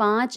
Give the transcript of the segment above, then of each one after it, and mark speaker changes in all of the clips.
Speaker 1: 5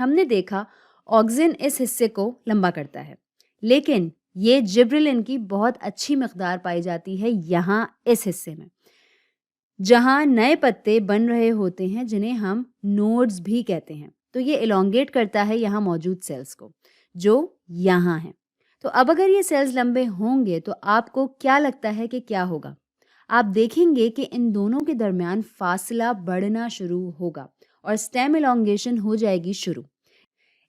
Speaker 1: ہم نے دیکھا آکسن اس حصے کو لمبا کرتا ہے، لیکن یہ جبرلن کی بہت اچھی مقدار پائی جاتی ہے یہاں اس حصے میں، جہاں نئے پتے بن رہے ہوتے ہیں جنہیں ہم نوڈز بھی کہتے ہیں۔ تو یہ elongate کرتا ہے یہاں موجود سیلز کو جو یہاں ہیں۔ تو اب اگر یہ سیلز لمبے ہوں گے تو آپ کو کیا لگتا ہے کہ کیا ہوگا؟ آپ دیکھیں گے کہ ان دونوں کے درمیان فاصلہ بڑھنا شروع ہوگا اور stem elongation ہو جائے گی شروع۔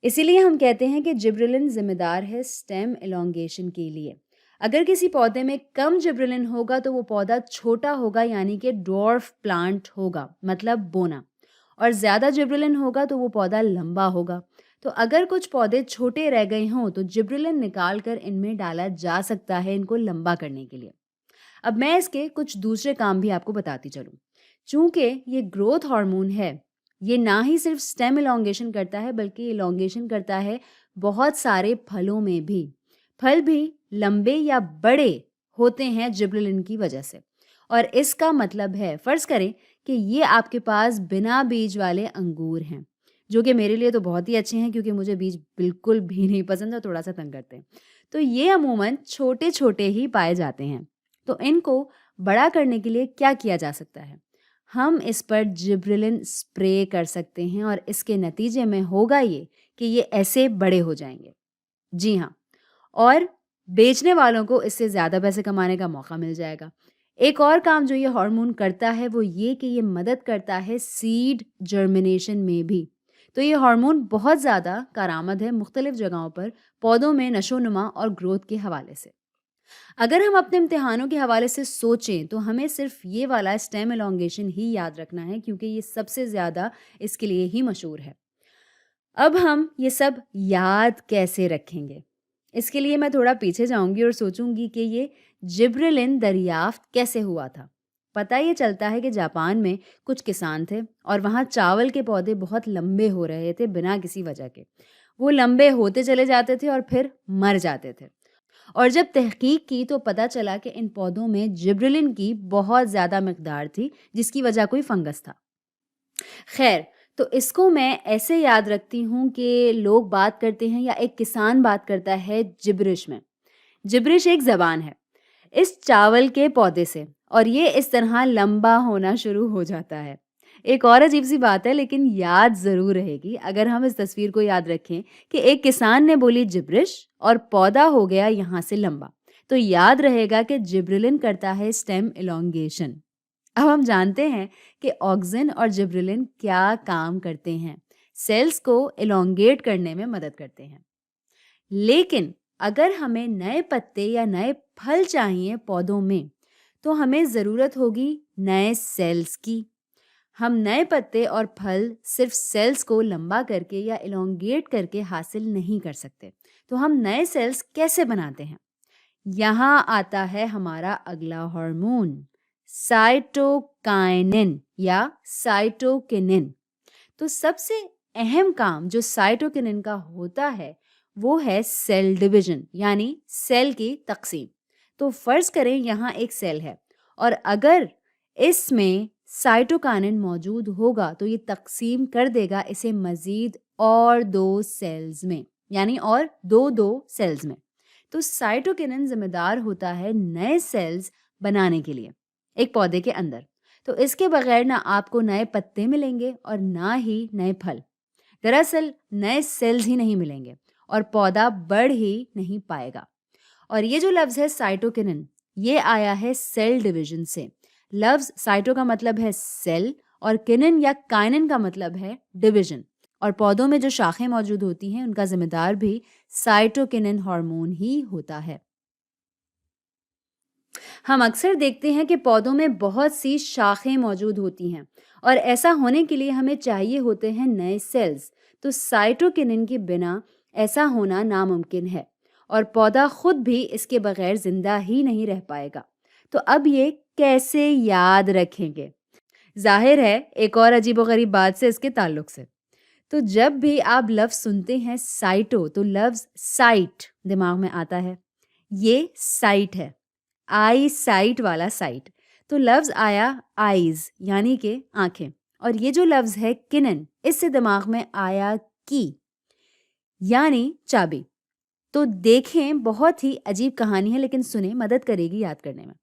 Speaker 1: اسی لیے ہم کہتے ہیں کہ جبرلن ذمہ دار ہے stem elongation کے لیے۔ اگر کسی پودے میں کم جبرلن ہوگا تو وہ پودا چھوٹا ہوگا، یعنی کہ ڈورف پلانٹ ہوگا، مطلب بونا، اور زیادہ جبرلن ہوگا تو وہ پودا لمبا ہوگا۔ تو اگر کچھ پودے چھوٹے رہ گئے ہوں تو جبرلن نکال کر ان میں ڈالا جا سکتا ہے ان کو لمبا کرنے کے لیے۔ اب میں اس کے کچھ دوسرے کام بھی آپ کو بتاتی چلوں۔ چونکہ یہ گروتھ ہارمون ہے، یہ نہ ہی صرف stem elongation کرتا ہے بلکہ elongation کرتا ہے بہت سارے پھلوں میں بھی۔ پھل بھی لمبے یا بڑے ہوتے ہیں جبرلن کی وجہ سے، اور اس کا مطلب ہے، فرض کریں کہ یہ آپ کے پاس بنا بیج والے انگور ہیں، جو کہ میرے لیے تو بہت ہی اچھے ہیں کیونکہ مجھے بیج بالکل بھی نہیں پسند اور تھوڑا سا تنگ کرتے ہیں۔ تو یہ عموماً چھوٹے چھوٹے ہی پائے جاتے ہیں۔ تو ان کو بڑا کرنے کے لیے کیا کیا جا سکتا ہے؟ ہم اس پر جبرلن اسپرے کر سکتے ہیں اور اس کے نتیجے میں ہوگا یہ کہ یہ ایسے بڑے ہو جائیں گے۔ جی ہاں، اور بیچنے والوں کو اس سے زیادہ پیسے کمانے کا موقع مل جائے گا۔ ایک اور کام جو یہ ہارمون کرتا ہے وہ یہ کہ یہ مدد کرتا ہے سیڈ جرمنیشن میں بھی۔ تو یہ ہارمون بہت زیادہ کارآمد ہے مختلف جگہوں پر پودوں میں نشو و نما اور گروتھ کے حوالے سے۔ اگر ہم اپنے امتحانوں کے حوالے سے سوچیں تو ہمیں صرف یہ والا stem elongation ہی یاد رکھنا ہے کیونکہ یہ سب سے زیادہ اس کے لیے ہی مشہور ہے۔ اب ہم یہ سب یاد کیسے رکھیں گے؟ اس کے لیے میں تھوڑا پیچھے جاؤں گی اور سوچوں گی کہ یہ جبرلن دریافت کیسے ہوا تھا۔ پتہ یہ چلتا ہے کہ جاپان میں کچھ کسان تھے اور وہاں چاول کے پودے بہت لمبے ہو رہے تھے بنا کسی وجہ کے۔ وہ لمبے ہوتے چلے جاتے تھے اور پھر مر جاتے تھے، اور جب تحقیق کی تو پتہ چلا کہ ان پودوں میں جبرلن کی بہت زیادہ مقدار تھی جس کی وجہ کوئی فنگس تھا۔ خیر، تو اس کو میں ایسے یاد رکھتی ہوں کہ لوگ بات کرتے ہیں یا ایک کسان بات کرتا ہے جبرش میں۔ جبرش ایک زبان ہے اس چاول کے پودے سے، اور یہ اس طرح لمبا ہونا شروع ہو جاتا ہے۔ ایک اور عجیب سی بات ہے لیکن یاد ضرور رہے گی اگر ہم اس تصویر کو یاد رکھیں کہ ایک کسان نے بولی جبرش اور پودا ہو گیا یہاں سے لمبا، تو یاد رہے گا کہ جبرلن کرتا ہے stem elongation۔ اب ہم جانتے ہیں کہ آکسن اور جبرلن کیا کام کرتے ہیں، سیلز کو elongate کرنے میں مدد کرتے ہیں۔ لیکن اگر ہمیں نئے پتے یا نئے پھل چاہیے پودوں میں تو ہمیں ضرورت ہوگی نئے سیلز کی۔ ہم نئے پتے اور پھل صرف سیلز کو لمبا کر کے یا elongate کر کے حاصل نہیں کر سکتے۔ تو ہم نئے سیلز کیسے بناتے ہیں؟ یہاں آتا ہے ہمارا اگلا ہارمون، سائٹوکائنن یا سائٹوکینن۔ تو سب سے اہم کام جو سائٹوکینن کا ہوتا ہے وہ ہے سیل ڈویژن، یعنی سیل کی تقسیم۔ تو فرض کریں یہاں ایک سیل ہے اور اگر اس میں سائٹوکائنن موجود ہوگا تو یہ تقسیم کر دے گا اسے مزید اور 2 سیلز میں، یعنی اور 2 سیلز میں۔ تو سائٹوکینن ذمہ دار ہوتا ہے نئے سیلز بنانے کے لیے ایک پودے کے اندر۔ تو اس کے بغیر نہ آپ کو نئے پتے ملیں گے اور نہ ہی نئے پھل، دراصل نئے سیلز ہی نہیں ملیں گے اور پودا بڑھ ہی نہیں پائے گا۔ اور یہ جو لفظ ہے سائٹوکینن، یہ آیا ہے سیل ڈویژن سے۔ لفظ سائٹو کا مطلب ہے سیل اور کینن یا کائنن کا مطلب ہے ڈویژن، اور پودوں میں جو شاخیں موجود ہوتی ہیں ان کا ذمہ دار بھی سائٹوکینن ہارمون ہی ہوتا ہے۔ ہم اکثر دیکھتے ہیں کہ پودوں میں بہت سی شاخیں موجود ہوتی ہیں اور ایسا ہونے کے لیے ہمیں چاہیے ہوتے ہیں نئے سیلز۔ تو سائٹوکینن کے بنا ایسا ہونا ناممکن ہے اور پودا خود بھی اس کے بغیر زندہ ہی نہیں رہ پائے گا۔ تو اب یہ کیسے یاد رکھیں گے؟ ظاہر ہے ایک اور عجیب و غریب بات سے اس کے تعلق سے۔ تو جب بھی آپ لفظ سنتے ہیں سائٹو تو لفظ سائٹ دماغ میں آتا ہے۔ یہ سائٹ ہے، آئی سائٹ والا سائٹ۔ تو لفظ آیا آئیز یعنی کہ آنکھیں، اور یہ جو لفظ ہے کنن اس سے دماغ میں آیا کی یعنی چابی. تو دیکھیں بہت ہی عجیب کہانی ہے لیکن سنیں مدد کرے گی یاد کرنے میں.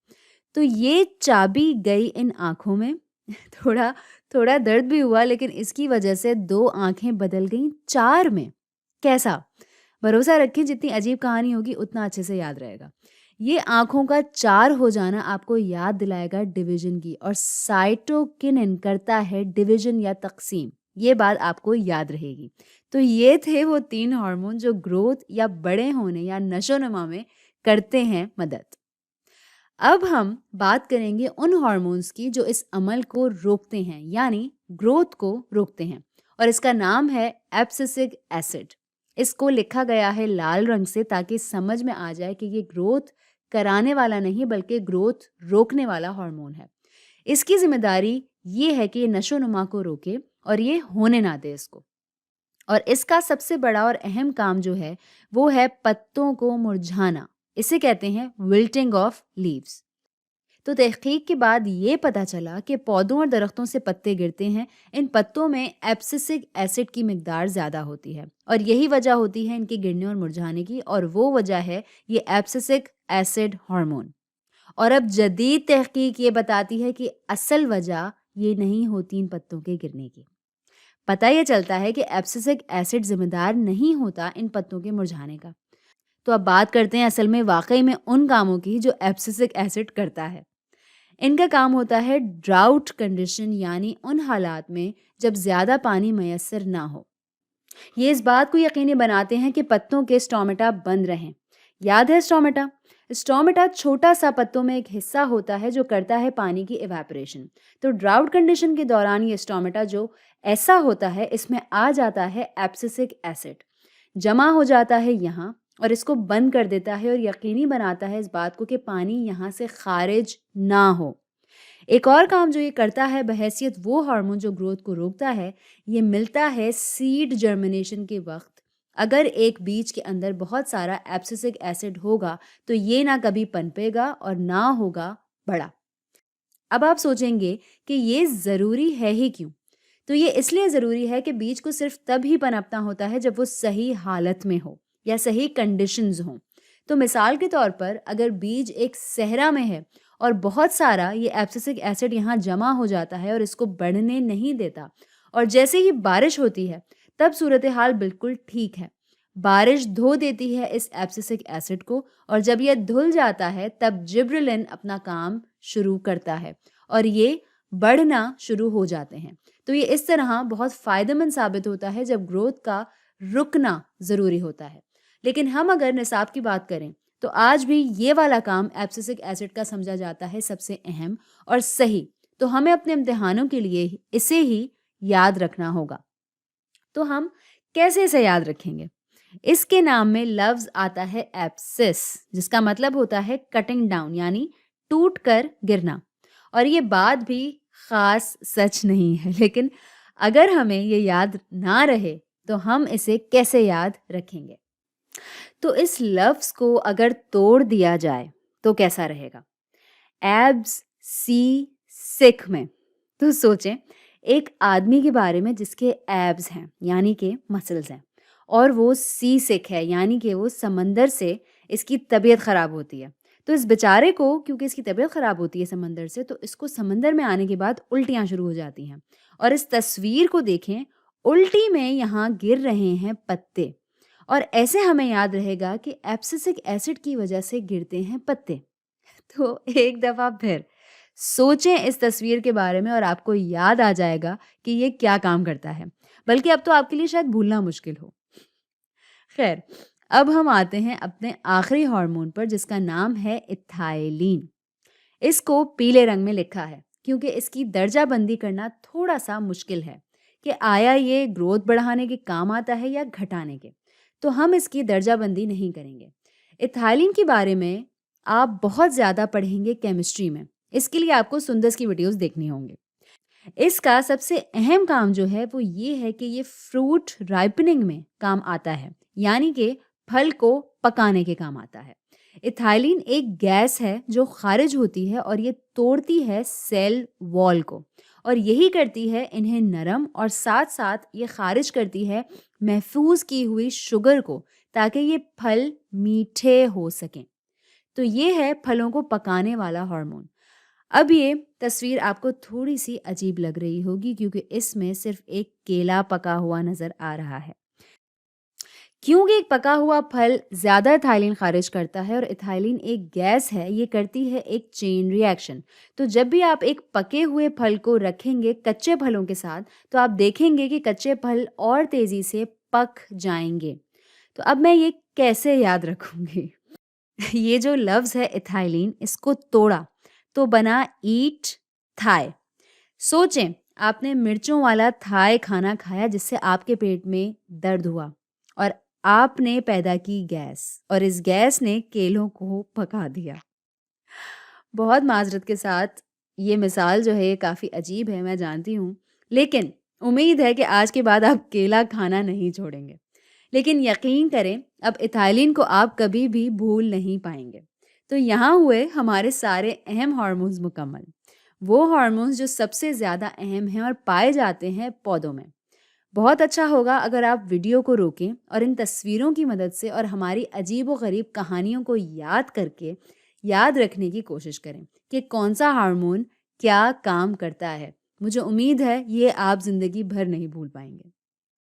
Speaker 1: تو یہ چابی گئی ان آنکھوں میں. تھوڑا تھوڑا درد بھی ہوا لیکن اس کی وجہ سے 2 آنکھیں بدل گئیں 4 میں. کیسا؟ بھروسہ رکھیں جتنی عجیب کہانی ہوگی اتنا اچھے سے یاد رہے گا. یہ آنکھوں کا 4 ہو جانا آپ کو یاد دلائے گا ڈویژن کی, اور سائٹوکینن کرتا ہے ڈویژن یا تقسیم. یہ بات آپ کو یاد رہے گی. تو یہ تھے وہ 3 ہارمون جو گروتھ یا بڑے ہونے یا نشو و نما میں کرتے ہیں مدد. اب ہم بات کریں گے ان ہارمونز کی جو اس عمل کو روکتے ہیں یعنی گروتھ کو روکتے ہیں, اور اس کا نام ہے ایبسسک ایسڈ. اس کو لکھا گیا ہے لال رنگ سے تاکہ سمجھ میں آ جائے کہ یہ گروتھ کرانے والا نہیں بلکہ گروتھ روکنے والا ہارمون ہے. اس کی ذمہ داری یہ ہے کہ یہ نشو و نما کو روکے اور یہ ہونے نہ دے اس کو. اور اس کا سب سے بڑا اور اہم کام جو ہے وہ ہے پتوں کو مرجھانا. اسے کہتے ہیں wilting آف لیوز. تو تحقیق کے بعد یہ پتہ چلا کہ پودوں اور درختوں سے پتے گرتے ہیں, ان پتوں میں ایبسسک ایسڈ کی مقدار زیادہ ہوتی ہے, اور یہی وجہ ہوتی ہے ان کے گرنے اور مرجھانے کی, اور وہ وجہ ہے یہ ایبسسک ایسڈ ہارمون. اور اب جدید تحقیق یہ بتاتی ہے کہ اصل وجہ یہ نہیں ہوتی ان پتوں کے گرنے کی. پتہ یہ چلتا ہے کہ ایبسسک ایسڈ ذمہ دار نہیں ہوتا ان پتوں کے مرجھانے کا. تو اب بات کرتے ہیں اصل میں واقعی میں ان کاموں کی جو ایبسسک ایسڈ کرتا ہے. ان کا کام ہوتا ہے ڈراؤٹ کنڈیشن, یعنی ان حالات میں جب زیادہ پانی میسر نہ ہو. یہ اس بات کو یقینی بناتے ہیں کہ پتوں کے اسٹومیٹا بند رہیں. یاد ہے اسٹومیٹا؟ اسٹومیٹا چھوٹا سا پتوں میں ایک حصہ ہوتا ہے جو کرتا ہے پانی کی ایواپوریشن. تو ڈراؤٹ کنڈیشن کے دوران یہ اسٹومیٹا جو ایسا ہوتا ہے اس میں آ جاتا ہے ایبسسک ایسڈ, جمع ہو جاتا ہے یہاں اور اس کو بند کر دیتا ہے اور یقینی بناتا ہے اس بات کو کہ پانی یہاں سے خارج نہ ہو. ایک اور کام جو یہ کرتا ہے بحیثیت وہ ہارمون جو گروتھ کو روکتا ہے, یہ ملتا ہے سیڈ جرمنیشن کے وقت. اگر ایک بیج کے اندر بہت سارا ایبسسک ایسڈ ہوگا تو یہ نہ کبھی پنپے گا اور نہ ہوگا بڑا. اب آپ سوچیں گے کہ یہ ضروری ہے ہی کیوں؟ تو یہ اس لیے ضروری ہے کہ بیج کو صرف تب ہی پنپنا ہوتا ہے جب وہ صحیح حالت میں ہو یا صحیح کنڈیشنز ہوں. تو مثال کے طور پر اگر بیج ایک صحرا میں ہے اور بہت سارا یہ ایبسسک ایسڈ یہاں جمع ہو جاتا ہے اور اس کو بڑھنے نہیں دیتا, اور جیسے ہی بارش ہوتی ہے تب صورتحال بالکل ٹھیک ہے. بارش دھو دیتی ہے اس ایبسسک ایسڈ کو, اور جب یہ دھل جاتا ہے تب جبرلن اپنا کام شروع کرتا ہے اور یہ بڑھنا شروع ہو جاتے ہیں. تو یہ اس طرح بہت فائدہ مند ثابت ہوتا ہے جب گروتھ کا رکنا ضروری ہوتا ہے. لیکن ہم اگر نصاب کی بات کریں تو آج بھی یہ والا کام ایبسسک ایسڈ کا سمجھا جاتا ہے سب سے اہم اور صحیح. تو ہمیں اپنے امتحانوں کے لیے اسے ہی یاد رکھنا ہوگا. تو ہم کیسے اسے یاد رکھیں گے؟ اس کے نام میں لفظ آتا ہے ایبسس, جس کا مطلب ہوتا ہے کٹنگ ڈاؤن یعنی ٹوٹ کر گرنا. اور یہ بات بھی خاص سچ نہیں ہے, لیکن اگر ہمیں یہ یاد نہ رہے تو ہم اسے کیسے یاد رکھیں گے؟ تو اس لفظ کو اگر توڑ دیا جائے تو کیسا رہے گا؟ ایبس سی سکھ میں. تو سوچیں ایک آدمی کے بارے میں جس کے ایبس ہیں یعنی کہ مسلز ہیں, اور وہ سی سکھ ہے یعنی کہ وہ سمندر سے اس کی طبیعت خراب ہوتی ہے. تو اس بیچارے کو کیونکہ اس کی طبیعت خراب ہوتی ہے سمندر سے, تو اس کو سمندر میں آنے کے بعد الٹیاں شروع ہو جاتی ہیں. اور اس تصویر کو دیکھیں, الٹی میں یہاں گر رہے ہیں پتے, اور ایسے ہمیں یاد رہے گا کہ ایبسسک ایسڈ کی وجہ سے گرتے ہیں پتے. تو ایک دفعہ پھر سوچیں اس تصویر کے بارے میں اور آپ کو یاد آ جائے گا کہ یہ کیا کام کرتا ہے, بلکہ اب تو آپ کے لیے شاید بھولنا مشکل ہو. خیر, اب ہم آتے ہیں اپنے آخری ہارمون پر جس کا نام ہے ایتھائلین. اس کو پیلے رنگ میں لکھا ہے کیونکہ اس کی درجہ بندی کرنا تھوڑا سا مشکل ہے کہ آیا یہ گروتھ بڑھانے کے کام آتا ہے یا گھٹانے کے. تو ہم اس کی درجہ بندی نہیں کریں گے. ایتھائلین کے بارے میں آپ بہت زیادہ پڑھیں گے کیمسٹری میں, اس کے لیے آپ کو سندس کی ویڈیوز دیکھنی ہوں گے. اس کا سب سے اہم کام جو ہے وہ یہ ہے کہ یہ فروٹ رائپننگ میں کام آتا ہے, یعنی کہ پھل کو پکانے کے کام آتا ہے. ایتھائلین ایک گیس ہے جو خارج ہوتی ہے اور یہ توڑتی ہے سیل وال کو, اور یہی کرتی ہے انہیں نرم، اور ساتھ ساتھ یہ خارج کرتی ہے محفوظ کی ہوئی شوگر کو، تاکہ یہ پھل میٹھے ہو سکیں۔ تو یہ ہے پھلوں کو پکانے والا ہارمون۔ اب یہ تصویر آپ کو تھوڑی سی عجیب لگ رہی ہوگی، کیونکہ اس میں صرف ایک کیلا پکا ہوا نظر آ رہا ہے، کیونکہ ایک پکا ہوا پھل زیادہ ایتھائلین خارج کرتا ہے، اور ایتھائلین ایک گیس ہے، یہ کرتی ہے ایک چین ری ایکشن۔ تو جب بھی آپ ایک پکے ہوئے پھل کو رکھیں گے کچے پھلوں کے ساتھ، تو آپ دیکھیں گے کہ کچے پھل اور تیزی سے پک جائیں گے۔ تو اب میں یہ کیسے یاد رکھوں گی؟ یہ جو لفظ ہے ایتھائلین، اس کو توڑا تو بنا ایٹ تھائے۔ سوچیں، آپ نے مرچوں والا تھائے کھانا کھایا جس سے آپ کے پیٹ میں درد ہوا، اور آپ نے پیدا کی گیس، اور اس گیس نے کیلوں کو پکا دیا۔ بہت معذرت کے ساتھ یہ مثال جو ہے یہ کافی عجیب ہے، میں جانتی ہوں، لیکن امید ہے کہ آج کے بعد آپ کیلا کھانا نہیں چھوڑیں گے۔ لیکن یقین کریں، اب ایتھائلین کو آپ کبھی بھی بھول نہیں پائیں گے۔ تو یہاں ہوئے ہمارے سارے اہم ہارمونز مکمل، وہ ہارمونز جو سب سے زیادہ اہم ہیں اور پائے جاتے ہیں پودوں میں۔ بہت اچھا ہوگا اگر آپ ویڈیو کو روکیں اور ان تصویروں کی مدد سے اور ہماری عجیب و غریب کہانیوں کو یاد کر کے یاد رکھنے کی کوشش کریں کہ کون سا ہارمون کیا کام کرتا ہے۔ مجھے امید ہے یہ آپ زندگی بھر نہیں بھول پائیں گے۔